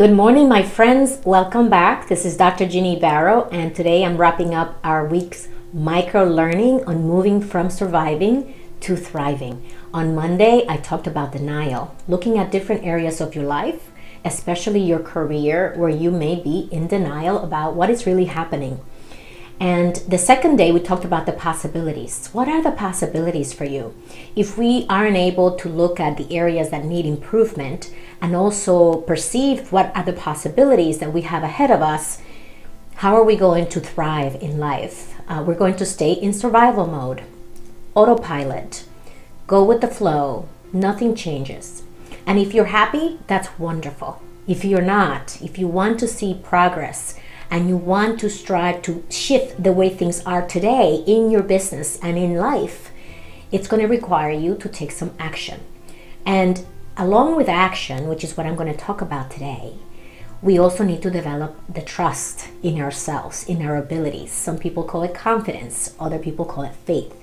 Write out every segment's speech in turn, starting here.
Good morning, my friends. Welcome back. This is Dr. Ginny Barrow, and today I'm wrapping up our week's micro learning on moving from surviving to thriving. On Monday, I talked about denial, looking at different areas of your life, especially your career, where you may be in denial about what is really happening. And the second day, we talked about the possibilities. What are the possibilities for you? If we aren't able to look at the areas that need improvement and also perceive what are the possibilities that we have ahead of us, how are we going to thrive in life? We're going to stay in survival mode, autopilot, go with the flow, nothing changes. And if you're happy, that's wonderful. If you're not, if you want to see progress, and you want to strive to shift the way things are today in your business and in life, it's going to require you to take some action. And along with action, which is what I'm going to talk about today, we also need to develop the trust in ourselves, in our abilities. Some people call it confidence, other people call it faith.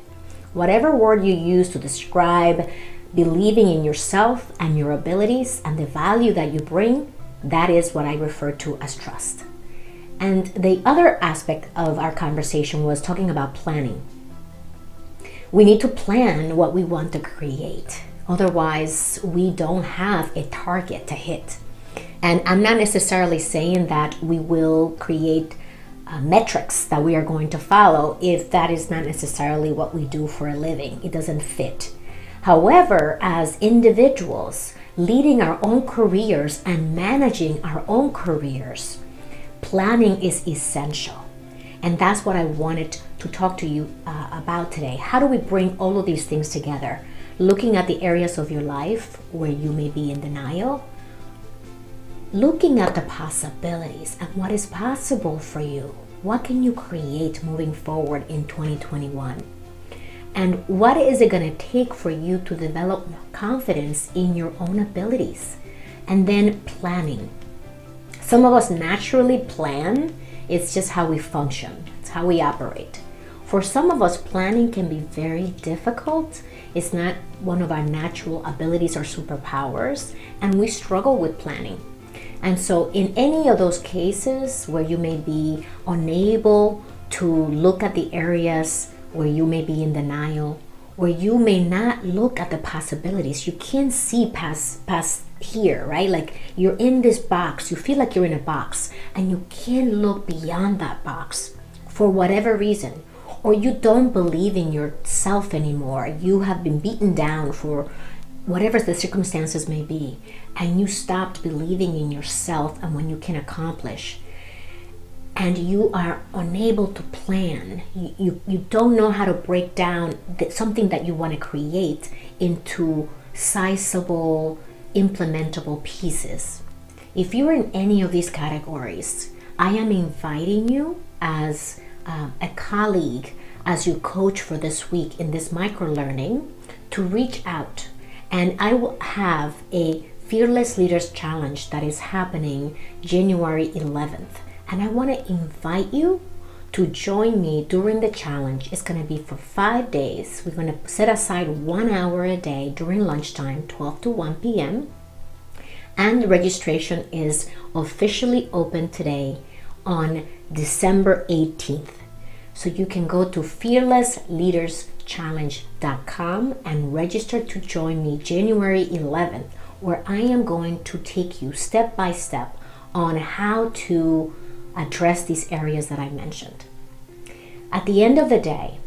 Whatever word you use to describe believing in yourself and your abilities and the value that you bring, that is what I refer to as trust. And the other aspect of our conversation was talking about planning. We need to plan what we want to create. Otherwise, we don't have a target to hit. And I'm not necessarily saying that we will create metrics that we are going to follow if that is not necessarily what we do for a living. It doesn't fit. However, as individuals leading our own careers and managing our own careers, planning is essential. And that's what I wanted to talk to you about today. How do we bring all of these things together? Looking at the areas of your life where you may be in denial, looking at the possibilities and what is possible for you. What can you create moving forward in 2021? And what is it going to take for you to develop confidence in your own abilities? And then planning. Some of us naturally plan. It's just how we function. It's how we operate. For some of us, planning can be very difficult. It's not one of our natural abilities or superpowers, and we struggle with planning. And so in any of those cases where you may be unable to look at the areas where you may be in denial, where you may not look at the possibilities, you can't see past here, right? Like you're in this box, you feel like you're in a box and you can't look beyond that box for whatever reason, or you don't believe in yourself anymore. You have been beaten down for whatever the circumstances may be, and you stopped believing in yourself and when you can accomplish, and you are unable to plan. You don't know how to break down something that you want to create into sizable, implementable pieces. If you're in any of these categories, I am inviting you as a colleague, as you coach for this week in this micro learning, to reach out. And I will have a Fearless Leaders Challenge that is happening January 11th. And I want to invite you to join me during the challenge. It's going to be for 5 days. We're going to set aside 1 hour a day during lunchtime, 12 to 1 p.m. And the registration is officially open today on December 18th. So you can go to fearlessleaderschallenge.com and register to join me January 11th, where I am going to take you step by step on how to address these areas that I mentioned. At the end of the day,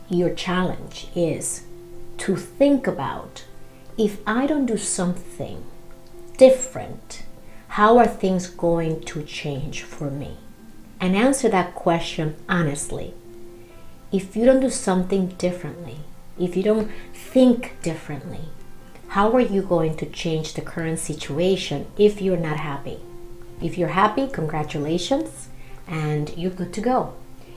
your challenge is to think about, if I don't do something different, how are things going to change for me? And answer that question honestly. If you don't do something differently, if you don't think differently, how are you going to change the current situation if you're not happy? If you're happy, congratulations, and you're good to go.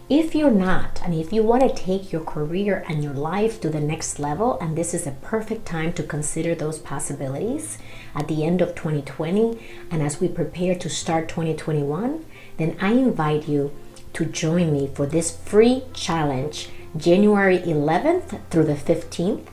If you're not, and if you want to take your career and your life to the next level, and this is a perfect time to consider those possibilities at the end of 2020, and as we prepare to start 2021, then I invite you to join me for this free challenge, January 11th through the 15th,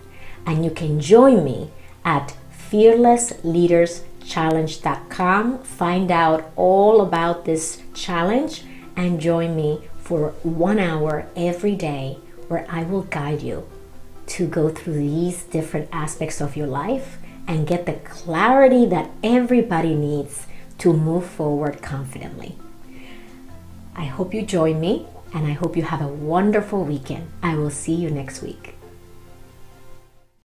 and you can join me at Fearless Leaders movingfromsurvivingtoThriving.challenge.com. Find out all about this challenge and join me for 1 hour every day where I will guide you to go through these different aspects of your life and get the clarity that everybody needs to move forward confidently. I hope you join me, and I hope you have a wonderful weekend. I will see you next week.